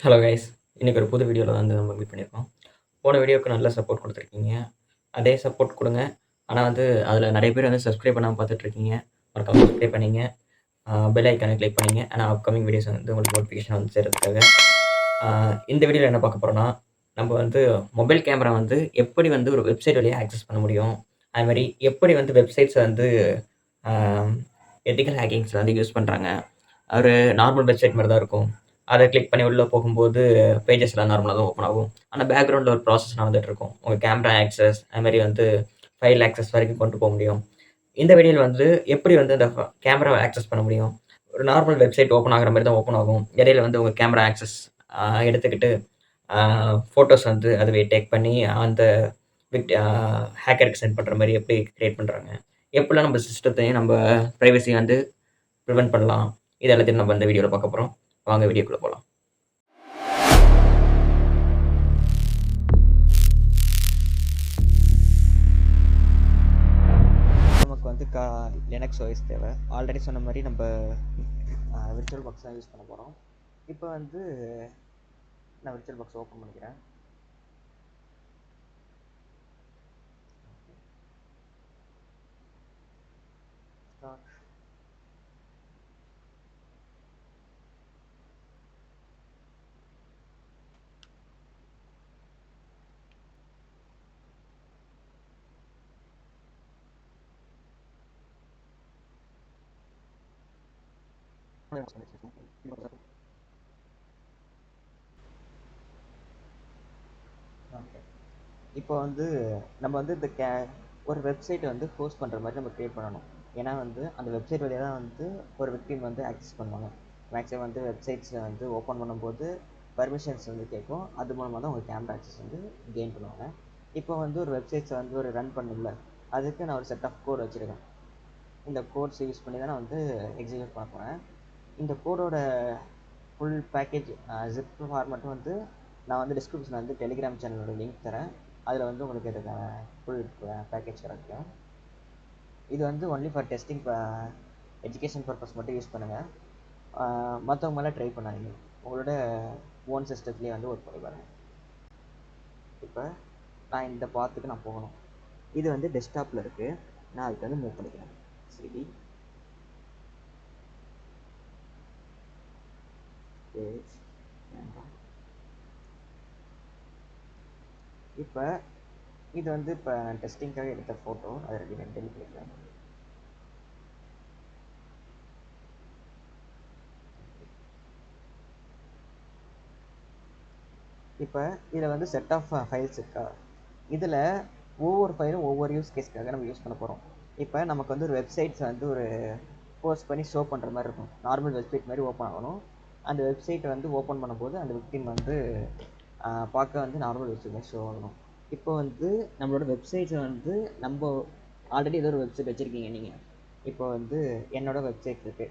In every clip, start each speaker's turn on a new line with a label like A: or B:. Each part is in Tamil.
A: Hello guys! இன்னைக்கு ஒரு புது வீடியோல வந்து நம்ம மீட் பண்ணியிருக்கோம். போன வீடியோவுக்கு நல்ல சப்போர்ட் குடுத்துருக்கீங்க. அதே சப்போர்ட் குடுங்க. ஆனா வந்து அதில நெறைய பேர் வந்து சப்ஸ்கிரைப் பண்ணாம பார்த்துட்டுருக்கீங்க. மறக்காம சப்ஸ்கிரைப் பண்ணீங்க. பெல் ஐகான கிளிக் பண்ணீங்க. ஏன்னா அப்கமிங் வீடியோஸ் வந்து உங்களுக்கு நோட்டிஃபிகேஷன் வந்து சேர்றதுக்காக. அ இந்த வீடியோல என்ன பார்க்க போறோம்னா, நம்ம வந்து மொபைல் கேமரா வந்து எப்படி வந்து ஒரு வெப்சைட் வழியா ஆக்சஸ் பண்ண முடியும்? அதுமாரி எப்படி வந்து வெப்சைட்ஸ வந்து அ எத்திக்கல் ஹேக்கிங்ஸ்ல வந்து யூஸ் பண்றாங்க? ஒரு நார்மல் வெப்சைட் மாரி தான் இருக்கும். அத கிளிக் பண்ணி உள்ள போகும்போது பேஜஸ்லாம் நார்மலா தான் ஓப்பன் ஆகும். ஆனா பேக்கிரவுண்ட்ல ஒரு ப்ராசஸ் நடந்துட்டு இருக்கும். உங்க கேமரா ஆக்சஸ், அது மாரி வந்து ஃபைல் ஆக்சஸ் வரைக்கும் கொண்டு போ முடியும். இந்த வீடியோல வந்து எப்படி வந்து அந்த கேமராவ ஆக்சஸ் பண்ண முடியும்? ஒரு நார்மல் வெப்சைட் ஓப்பன் ஆகுற மாரி தான் ஓப்பன் ஆகும். இடையில வந்து உங்க கேமரா ஆக்சஸ் எடுத்துக்கிட்டு அ ஃபோட்டோஸ் வந்து அதுவே டேக் பண்ணி அந்த விக் அ ஹேக்கருக்கு சென்ட் பண்ற மாரி எப்படி கிரியேட் பண்றாங்க? எப்படிலாம் நம்ம சிஸ்டத்தையும் நம்ம பிரைவசிய வந்து பிரிவென்ட் பண்ணலாம்? இது எல்லாத்தையும் நம்ம இந்த வீடியோல பார்க்க போறோம். வாங்க வீடியோக்குள்ள போலாம்.
B: நமக்கு வந்து லினக்ஸ் ஓஎஸ் தேவை. ஆல்ரெடி சொன்ன மாதிரி நம்ம விர்ச்சுவல் பாக்ஸ் தான் யூஸ் பண்ண போகிறோம். இப்போ வந்து நான் விர்ச்சுவல் பாக்ஸ் ஓப்பன் பண்ணிக்கிறேன். ஓகே, இப்போ வந்து நம்ம வந்து ஒரு வெப்சைட்டை வந்து ஹோஸ்ட் பண்ணுற மாதிரி நம்ம க்ரியேட் பண்ணணும். ஏன்னா வந்து அந்த வெப்சைட் வழியாக தான் வந்து ஒரு விக்டிம் வந்து ஆக்சஸ் பண்ணுவாங்க. மேக்ஸிமம் வந்து வெப்சைட்ஸை வந்து ஓப்பன் பண்ணும்போது பர்மிஷன்ஸ் வந்து கேட்கும். அது மூலமாக தான் உங்கள் கேமரா ஆக்சஸ் வந்து கெயின் பண்ணுவாங்க. இப்போ வந்து ஒரு வெப்சைட்ஸை வந்து ஒரு ரன் பண்ணல, அதுக்கு நான் ஒரு செட் ஆஃப் கோட் வச்சுருக்கேன். இந்த கோட்ஸ் யூஸ் பண்ணி தான் நான் வந்து எக்ஸிக்யூட் பண்ண போகிறேன். இந்த கோடோட ஃபுல் பேக்கேஜ் ஜிப் ஃபார்மேட்டும் வந்து நான் வந்து டிஸ்கிரிப்ஷனில் வந்து டெலிகிராம் சேனலோட லிங்க் தரேன். அதில் வந்து உங்களுக்கு இதுக்கான ஃபுல் பேக்கேஜ் கிடைக்கும். இது வந்து only for testing, education purpose மட்டும் யூஸ் பண்ணுங்கள். மற்றவங்க மேலே ட்ரை பண்ணாதீங்க. உங்களோட ஓன் சிஸ்டத்துலேயே வந்து ஒர்க் பண்ணி பாருங்கள். இப்போ நான் இந்த பாத்துக்கு நான் போகணும். இது வந்து டெஸ்க்டாப்பில் இருக்குது. நான் அதுக்கு வந்து மூவ் பண்ணிக்கிறேன். சரி, பேஜ் வேண்டாம். இப்போ இது வந்து இப்போ டெஸ்டிங்காக எடுத்த ஃபோட்டோ, அதை டெலிட் பண்ணிக்கலாம். இப்போ இதில் வந்து செட் ஆஃப் ஃபைல்ஸ் இருக்கா, இதில் ஒவ்வொரு ஃபைலும் ஒவ்வொரு யூஸ் கேஸ்க்காக நம்ம யூஸ் பண்ண போகிறோம். இப்போ நமக்கு வந்து ஒரு வெப்சைட்ஸ் வந்து ஒரு போஸ்ட் பண்ணி ஷோ பண்ணுற மாதிரி இருக்கும். நார்மல் வெப்சைட் மாதிரி ஓப்பன் ஆகணும். அந்த வெப்சைட்டை வந்து ஓப்பன் பண்ணும்போது அந்த விக்டிம் வந்து பார்க்க வந்து நார்மல் வெப்சைட் மாதிரி ஷோ ஆகணும். இப்போ வந்து நம்மளோட வெப்சைட்ஸை வந்து நம்ம ஆல்ரெடி ஏதோ ஒரு வெப்சைட் வச்சுருக்கீங்க நீங்கள். இப்போ வந்து என்னோட வெப்சைட் இருக்குது.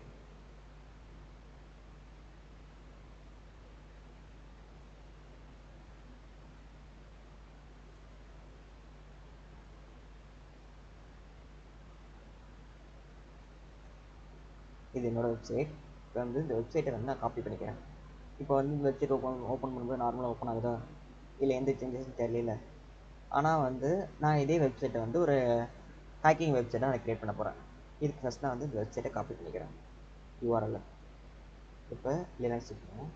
B: இது என்னோடய வெப்சைட். இப்போ வந்து இந்த வெப்சைட்டை வந்து நான் காப்பி பண்ணிக்கிறேன். இப்போ வந்து இந்த வெப்சைட் ஓப்பன் பண்ணும்போது நார்மலாக ஓப்பன் ஆகுதா, இல்லை எந்த சேஞ்சஸும் தெரியல. ஆனால் வந்து நான் இதே வெப்சைட்டை வந்து ஒரு ஹேக்கிங் வெப்சைட்டை நான் க்ரியேட் பண்ண போகிறேன். இதுக்கு ஃபஸ்ட் நான் வந்து இந்த வெப்சைட்டை காப்பி பண்ணிக்கிறேன் யூஆர்எல். இப்போ லினக்ஸ் இருக்கணும்.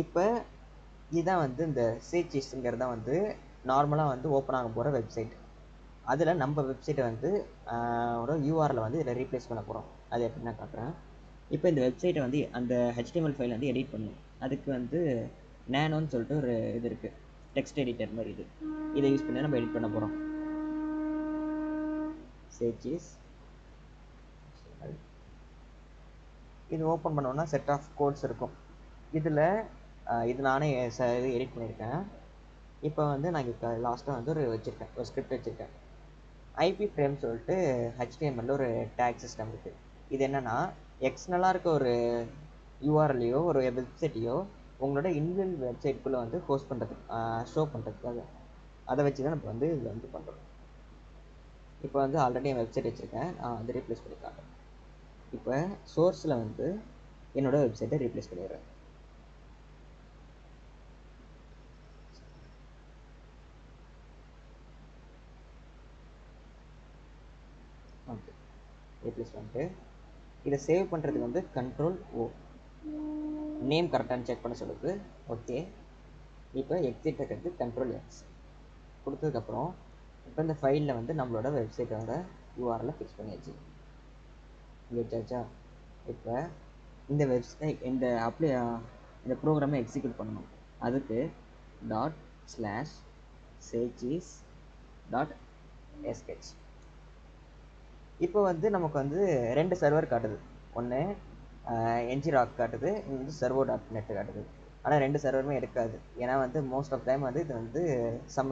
B: இப்போ இதுதான் வந்து இந்த சேச்சீஸ்ங்கிறது தான் வந்து நார்மலாக வந்து ஓப்பன் ஆக போகிற வெப்சைட். அதில் நம்ம வெப்சைட்டை வந்து ஒரு யூஆரில் வந்து இதில் ரீப்ளேஸ் பண்ண போகிறோம். அது எப்படின்னா காட்டுறேன். இப்போ இந்த வெப்சைட்டை வந்து அந்த HTML ஃபைல் வந்து எடிட் பண்ணணும். அதுக்கு வந்து நேனோன்னு சொல்லிட்டு ஒரு இது இருக்குது, டெக்ஸ்ட் எடிட்டர் மாதிரி. இதை யூஸ் பண்ணி நம்ம எடிட் பண்ண போகிறோம். சேச்சீஸ் இது ஓப்பன் பண்ணோன்னா செட் ஆஃப் கோட்ஸ் இருக்கும். இதில் இது நானே இது எடிட் பண்ணியிருக்கேன். இப்போ வந்து நான் இங்கே லாஸ்ட்டாக வந்து ஒரு ஸ்கிரிப்ட் வச்சுருக்கேன். ஐபி ஃப்ரேம் சொல்லிட்டு HTML ஒரு டேக் சிஸ்டம் இருக்குது. இது என்னென்னா, எக்ஸ்டர்னலாக இருக்க ஒரு யூஆர்எல்லையோ ஒரு வெப்சைட்டையோ உங்களோட இன்பில்ட் வெப்சைட்குள்ளே வந்து ஹோஸ்ட் பண்ணுறதுக்கு, ஷோ பண்ணுறதுக்காக அதை வச்சு தான் நம்ம வந்து இதில் வந்து பண்ணுறோம். இப்போ வந்து ஆல்ரெடி என் வெப்சைட் வச்சுருக்கேன், நான் வந்து ரீப்ளேஸ் பண்ணிக்கலாம். இப்போ சோர்ஸில் வந்து என்னோடய வெப்சைட்டை ரீப்ளேஸ் பண்ணிடுறேன். ரீப்ளேஸ் பண்ணிட்டு இதை சேவ் பண்ணுறதுக்கு வந்து கண்ட்ரோல் ஓ, நேம் கரெக்டானு செக் பண்ண சொல்லுது. ஓகே, இப்போ எக்ஸிட் இருக்கிறது கண்ட்ரோல் எக்ஸ் கொடுத்ததுக்கப்புறம் இப்போ இந்த ஃபைலில் வந்து நம்மளோட வெப்சைட்டோட யூஆர்எல் ஃபிக்ஸ் பண்ணியாச்சு. வச்சாச்சா? இப்போ இந்த வெப்சைட் இந்த ப்ரோக்ராமை எக்ஸிக்யூட் பண்ணணும். அதுக்கு ./sages.sh. இப்போ வந்து நமக்கு வந்து 2 சர்வர் காட்டுது. ஒன்று என்ஜிராக் காட்டுது, இன்னொன்று servo.net காட்டுது. ஆனால் 2 சர்வருமே எடுக்காது. ஏன்னா வந்து மோஸ்ட் ஆஃப் டைம் வந்து இது வந்து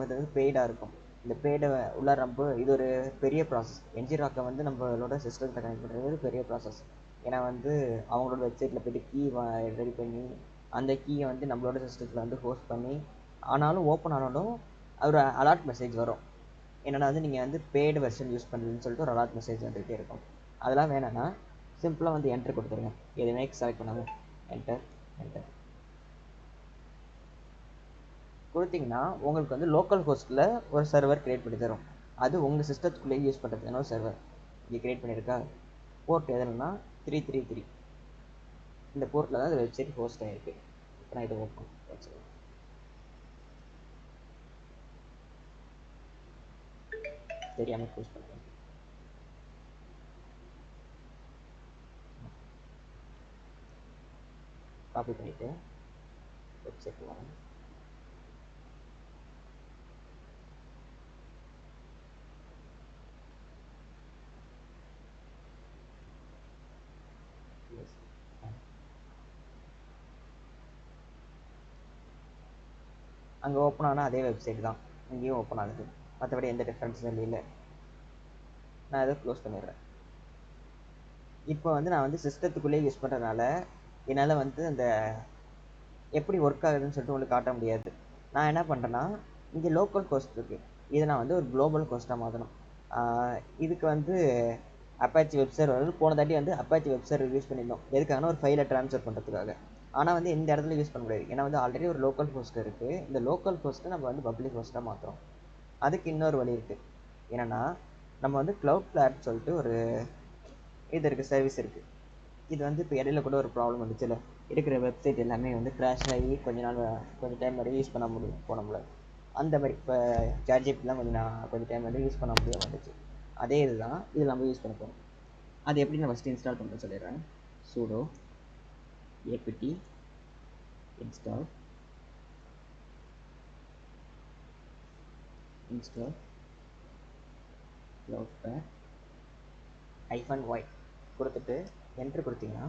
B: இது வந்து பெய்டாக இருக்கும். இந்த பெய்டை உள்ளார நம்ம இது ஒரு பெரிய ப்ராசஸ். என்ஜிராக்கை வந்து நம்மளோட சிஸ்டத்தில் கனெக்ட் பண்ணுறது ஒரு பெரிய ப்ராசஸ். ஏன்னா வந்து அவங்களோட வெப்சைட்டில் போய்ட்டு கீ ரெடி பண்ணி அந்த கீயை வந்து நம்மளோட சிஸ்டத்தில் வந்து ஹோஸ்ட் பண்ணி ஆனாலும் ஓப்பன் ஆனாலும் ஒரு அலர்ட் மெசேஜ் வரும். என்னென்னா வந்து நீங்கள் வந்து பெய்டு வெர்ஷன் யூஸ் பண்ணுறதுன்னு சொல்லிட்டு ஒரு அலர்ட் மெசேஜ் வந்துகிட்டே இருக்கும். அதெல்லாம் வேணான்னா சிம்பிளாக வந்து என்டர் கொடுத்துருங்க. எதுவுமே செலக்ட் பண்ணாமல் என்டர் கொடுத்தீங்கன்னா உங்களுக்கு வந்து லோக்கல் ஹோஸ்ட்டில் ஒரு சர்வர் க்ரியேட் பண்ணி தரும். அது உங்கள் சிஸ்டத்துக்குள்ளேயே யூஸ் பண்ணுறதுக்கான ஒரு சர்வர் இங்கே க்ரியேட் பண்ணியிருக்கா. போர்ட் எதுனா 333. இந்த போர்ட்டில் தான் இந்த வெப்சைட் ஹோஸ்ட் ஆகிருக்கு. இப்போ நான் இதை ஓப்பன் வச்சுருவேன். தெரியாமல் க்ளோஸ் பண்ணுறேன். காப்பி பண்ணிவிட்டு வெப்சைட் வரேன். அங்கே ஓப்பன் ஆனால் அதே வெப்சைட் தான் இங்கேயும் ஓப்பன் ஆகுது. மற்றபடி எந்த டிஃப்ரென்ஸும் இல்லை. நான் அதை க்ளோஸ் பண்ணிடுறேன். இப்போ வந்து நான் வந்து சிஸ்டத்துக்குள்ளேயே யூஸ் பண்ணுறதுனால என்னால் வந்து அந்த எப்படி ஒர்க் ஆகுதுன்னு சொல்லிட்டு உங்களுக்கு காட்ட முடியாது. நான் என்ன பண்ணுறேன்னா இங்கே லோக்கல் ஹோஸ்ட் இருக்குது, இதை நான் வந்து ஒரு குளோபல் ஹோஸ்ட்டாக மாற்றணும். இதுக்கு வந்து அப்பாச்சி வெப் சர்வர் போன தாட்டி வந்து அப்பாச்சி வெப் சர்வர் யூஸ் பண்ணியிருந்தோம். எதுக்காகனா ஒரு ஃபைலை ட்ரான்ஸ்ஃபர் பண்ணுறதுக்காக. ஆனால் வந்து இந்த இடத்துல யூஸ் பண்ண முடியாது. ஏன்னா வந்து ஆல்ரெடி ஒரு லோக்கல் ஹோஸ்ட் இருக்குது. இந்த லோக்கல் ஹோஸ்ட்டை நம்ம வந்து பப்ளிக் ஹோஸ்ட்டாக மாற்றுறோம். அதுக்கு இன்னொரு வழி இருக்குது. என்னென்னா நம்ம வந்து Cloudflareன்னு சொல்லிட்டு ஒரு இது இருக்குது, சர்வீஸ் இருக்குது. இது வந்து இப்போ இடையில கூட ஒரு ப்ராப்ளம் வந்துச்சுல்ல, இருக்கிற வெப்சைட் எல்லாமே வந்து கிராஷ் ஆகி கொஞ்சம் டைம் வரையும் யூஸ் பண்ண முடியல. அந்த மாதிரி இப்போ ChatGPTலாம் கொஞ்சம் டைம் வந்து யூஸ் பண்ண முடியாமல் வந்துச்சு. அதே இதுதான் இது நம்ம யூஸ் பண்ண போகிறோம். அது எப்படி நான் ஃபஸ்ட்டு இன்ஸ்டால் பண்ணுறேன்னு சொல்லிடுறேன். sudo apt install Cloudflare -y கொடுத்துட்டு என்ட்ரு கொடுத்தீங்கன்னா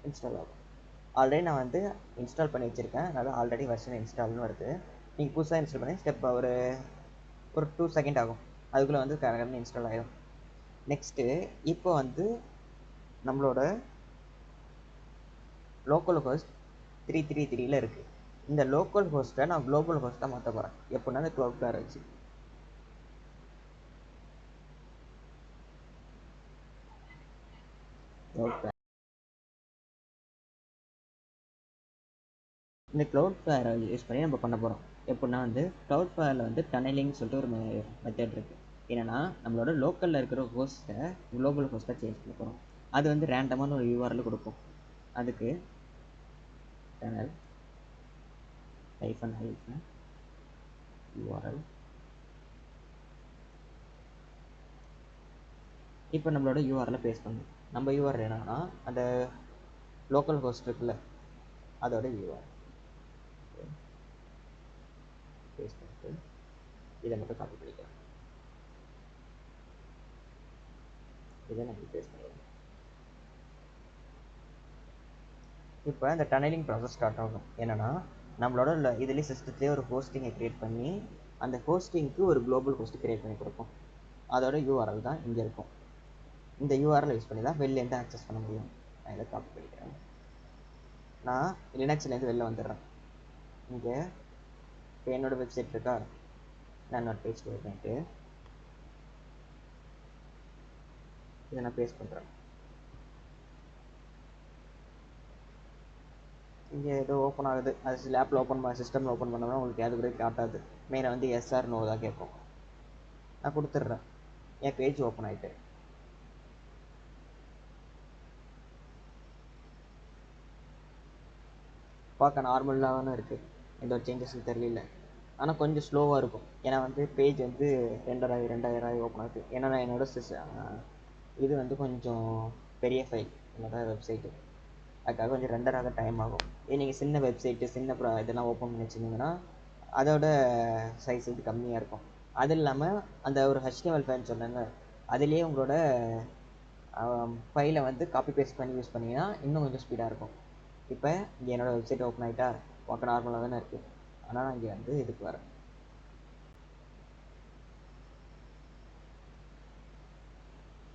B: இன்ஸ்டால் ஆகும். ஆல்ரெடி நான் வந்து இன்ஸ்டால் பண்ணி வச்சுருக்கேன். அதனால் ஆல்ரெடி வெர்ஷன் இன்ஸ்டால்னு வருது. நீங்கள் புதுசாக இன்ஸ்டால் பண்ணி ஸ்டெப் ஒரு 2 செகண்ட் ஆகும். அதுக்குள்ளே வந்து கரெக்டாக இன்ஸ்டால் ஆகிடும். நெக்ஸ்ட்டு இப்போ வந்து நம்மளோட லோக்கல் ஹோஸ்ட் 333ல் இருக்குது. இந்த லோக்கல் ஹோஸ்ட்டை நான் குளோபல் ஹோஸ்ட்டாக மாற்ற போகிறேன். எப்படின்னா அந்த Cloudflare வச்சு இந்த Cloudflare யூஸ் பண்ணி நம்ம பண்ண போகிறோம். எப்படின்னா வந்து Cloudflareல வந்து டனலிங்னு சொல்லிட்டு ஒரு மெத்தட் இருக்குது. என்னென்னா நம்மளோட லோக்கலில் இருக்கிற ஹோஸ்ட்டை குளோபல் ஹோஸ்ட்டாக சேஞ்ச் பண்ண போகிறோம். அது வந்து ரேண்டமான ஒரு யூஆர்எல் கொடுக்கும். அதுக்கு டனல் -hyphen URL. இப்போ நம்மளோட யூஆர்எல் பேஸ்ட் பண்ணணும். நம்ம யூஆர்எல் என்னன்னா அந்த லோக்கல் ஹோஸ்ட் இருக்குல்ல அதோட யூஆர்எல் பேஸ்ட் பண்ணிட்டு இதை மட்டும் காப்பி பண்ணிக்கலாம். இதை நம்ம பேஸ்ட் பண்ணுவோம். இப்போ இந்த டனலிங் ப்ராசஸ் ஸ்டார்ட் ஆகும். என்னென்னா நம்மளோட இதுலேயே சிஸ்டத்துலேயே ஒரு ஹோஸ்டிங்கை க்ரியேட் பண்ணி அந்த ஹோஸ்டிங்க்கு ஒரு குளோபல் ஹோஸ்ட் க்ரியேட் பண்ணி கொடுப்போம். அதோட யூஆர்எல் தான் இங்கே இருக்கும். இந்த யூஆர்எல் யூஸ் பண்ணி தான் வெளிலேருந்து ஆக்சஸ் பண்ண முடியும். நான் இதை காப்பி பண்ணிக்கிறேன். நான் லினக்ஸ்லேருந்து வெளில வந்துடுறேன். இங்கே இப்போ என்னோடய வெப்சைட் இருக்கா, நான் என்னோட பேஜ் பண்ணிட்டு இதை நான் பேஸ்ட் பண்ணுறேன். இங்கே ஏதோ ஓப்பன் ஆகுது. அது லேப்பில் சிஸ்டமில் ஓப்பன் பண்ணோம்னா உங்களுக்கு அது கூட காட்டாது. மெயினாக வந்து எஸ்ஆர் நோ தான் கேட்கும். நான் கொடுத்துட்றேன். என் பேஜ் ஓப்பன் ஆகிட்டு பார்க்க நார்மலாக தானே இருக்குது, எந்த ஒரு சேஞ்சஸும் தெரியல. ஆனால் கொஞ்சம் ஸ்லோவாக இருக்கும். ஏன்னா வந்து பேஜ் வந்து 2000 ஓப்பன் ஆகுது. ஏன்னா நான் இது வந்து கொஞ்சம் பெரிய ஃபைல் என்னோடய வெப்சைட்டு, அதுக்காக கொஞ்சம் ரெண்டர் ஆக டைம் ஆகும். நீங்கள் சின்ன வெப்சைட்டு சின்ன இதெல்லாம் ஓப்பன் பண்ணி வச்சுருந்தீங்கன்னா அதோட சைஸ் இது கம்மியாக இருக்கும். அது இல்லாமல் அந்த ஒரு HTML ஃபைல் சொன்னேங்க, அதுலேயே உங்களோட ஃபைலை வந்து காப்பி பேஸ்ட் பண்ணி யூஸ் பண்ணிங்கன்னா இன்னும் கொஞ்சம் ஸ்பீடாக இருக்கும். இப்போ இங்கே என்னோடய வெப்சைட் ஓப்பன் ஆகிட்டா பார்க்க நார்மலாக தானே இருக்குது. ஆனால் நான் இங்கே வந்து இதுக்கு வரேன்.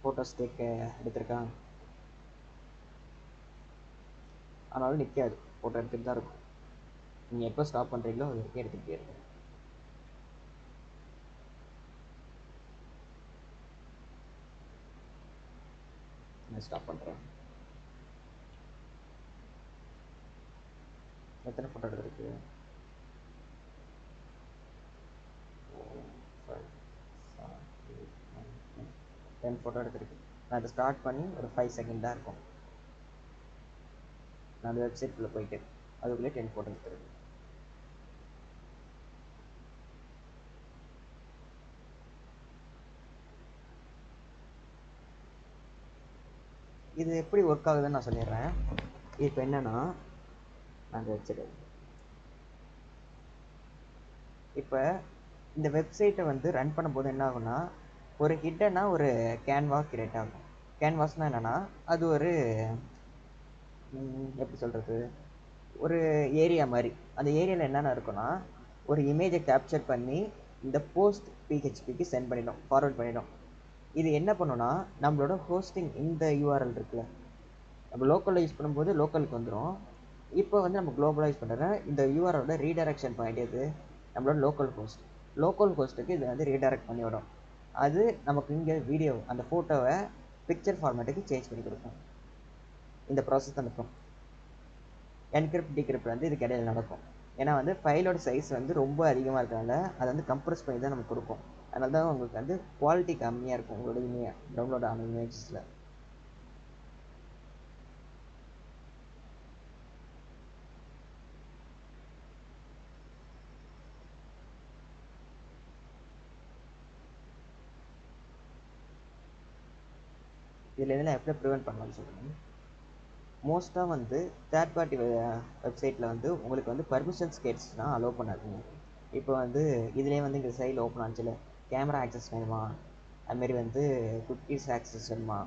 B: ஃபோட்டோஸ் எடுத்திருக்கான், ஆனாலும் நிற்காது, ஃபோட்டோ எடுத்துகிட்டு தான் இருக்கும். நீங்கள் எப்போ ஸ்டாப் பண்ணுறீங்களோ அது வரைக்கும் எடுத்துக்கிட்டே இருக்கும். நான் ஸ்டாப் பண்ணுறேன். எத்தனை ஃபோட்டோ எடுத்துருக்கு? 10 ஃபோட்டோ எடுத்துருக்கு. நான் அதை ஸ்டார்ட் பண்ணி ஒரு 5 செகண்ட் தான் இருக்கும். நான் அந்த வெப்சைட்குள்ளே போயிட்டு அதுக்குள்ளே 10 ஃபோட்டோ எடுத்துருக்கு. இது எப்படி ஒர்க் ஆகுதுன்னு நான் சொல்லிடுறேன். இப்போ என்னென்னா, நான் அந்த வெப்சைட் இப்போ இந்த வெப்சைட்டை வந்து ரன் பண்ணும்போது என்ன ஆகும்னா, ஒரு ஹிட்டனாக ஒரு கேன்வாஸ் கிரியேட் ஆகும். கேன்வாஸ்னால் என்னென்னா, அது ஒரு எப்படி சொல்கிறது, ஒரு ஏரியா மாதிரி. அந்த ஏரியாவில் என்னென்ன இருக்குன்னா, ஒரு இமேஜை கேப்சர் பண்ணி இந்த போஸ்ட் PHPக்கு சென்ட் பண்ணிடும், ஃபார்வர்ட் பண்ணிடும். இது என்ன பண்ணுன்னா, நம்மளோட ஹோஸ்டிங் இந்த URL இருக்குல்ல, நம்ம லோக்கலில் யூஸ் பண்ணும்போது லோக்கலுக்கு வந்துடும். இப்போ வந்து நம்ம குளோபலாக யூஸ் பண்ணுற இந்த URLோட ரீடைரக்ஷன் பாயிண்ட் எது, நம்மளோட லோக்கல் ஹோஸ்ட்டுக்கு இது வந்து ரீடைரக்ட் பண்ணிவிடும். அது நமக்கு இங்கே வீடியோ அந்த ஃபோட்டோவை பிக்சர் ஃபார்மேட்டுக்கு சேஞ்ச் பண்ணி கொடுக்கும். இந்த ப்ராசஸ் தான் இருக்கும். என்கிரிப்ட் டிகிரிப்ட் வந்து இதுக்கு இடையில நடக்கும். ஏன்னா வந்து ஃபைலோட சைஸ் வந்து ரொம்ப அதிகமாக இருக்கிறனால அதை வந்து கம்ப்ரஸ் பண்ணி தான் நமக்கு கொடுக்கும். அதனால தான் உங்களுக்கு வந்து குவாலிட்டி கம்மியாக இருக்கும் உங்களோட டவுன்லோட் ஆன இமேஜஸில். இதில் இதெல்லாம் எப்படி ப்ரிவென்ட் பண்ணலாம்னு சொல்கிறேன். மோஸ்ட்டாக வந்து தேர்ட் பார்ட்டி வெப்சைட்டில் வந்து உங்களுக்கு வந்து பர்மிஷன்ஸ் கேட்ஸ்னால் அலோவ் பண்ணாதீங்க. இப்போ வந்து இதுலேயே வந்து இந்த சைடில் ஓப்பன் ஆச்சுல, கேமரா ஆக்சஸ் வேணுமா, அதுமாரி வந்து குக்கீஸ் ஆக்சஸ் வேணுமா,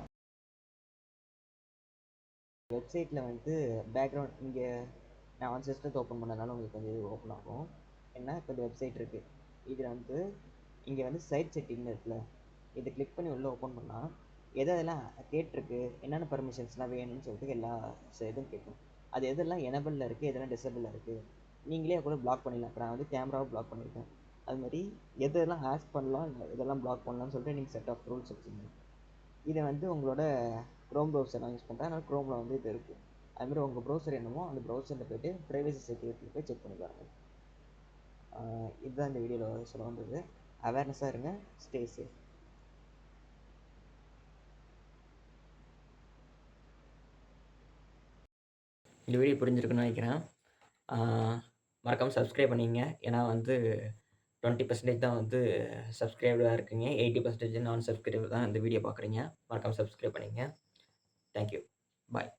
B: வெப்சைட்டில் வந்து பேக்ரவுண்ட் இங்கே நான் வந்து சிஸ்டத்தை ஓப்பன் பண்ணதுனால உங்களுக்கு வந்து இது ஓப்பன் ஆகும். என்ன இப்போ இந்த வெப்சைட் இருக்குது, இதில் வந்து இங்கே வந்து சைட் செட்டிங்னு இருக்குல்ல, இதை கிளிக் பண்ணி உள்ளே ஓப்பன் பண்ணால் எதெல்லாம் கேட்டிருக்கு, என்னென்ன பர்மிஷன்ஸ்லாம் வேணும்னு சொல்லிட்டு எல்லா இதுவும் கேட்கும். அது எதெல்லாம் எனபிளில் இருக்குது, எதெல்லாம் டிசபிளில் இருக்குது, நீங்களே கூட பிளாக் பண்ணிடலாம். இப்போ நான் வந்து கேமராவை பிளாக் பண்ணியிருக்கேன். அதுமாதிரி எதெல்லாம் ஆட் பண்ணலாம், இதெல்லாம் பிளாக் பண்ணலாம்னு சொல்லிட்டு நீங்கள் செட் ஆஃப் ரூல்ஸ் வச்சுக்கணும். இதை வந்து உங்களோட க்ரோம் ப்ரௌசர் நான் யூஸ் பண்ணுறேன், அதனால் க்ரோமில் வந்து இது இருக்குது. அதுமாதிரி உங்கள் ப்ரௌசர் என்னமோ அந்த ப்ரௌசரில் போய்ட்டு ப்ரைவசி செக்யூரிட்டியில் போய் செக் பண்ணி பாருங்கள். இதுதான் இந்த வீடியோவில் சொல்ல வந்தது. அவேர்னஸாக இருங்க, ஸ்டே சேஃப்.
A: இந்த வீடியோ புரிஞ்சிருக்குன்னு நினைக்கிறேன். மறக்காமல் சப்ஸ்கிரைப் பண்ணிங்க. ஏன்னா வந்து 20% தான் வந்து சப்ஸ்கிரைபராக இருக்குங்க, 80% நான் சப்ஸ்கிரைபர் தான் இந்த வீடியோ பார்க்குறீங்க. மறக்காமல் சப்ஸ்கிரைப் பண்ணிங்க. தேங்க்யூ. பாய்.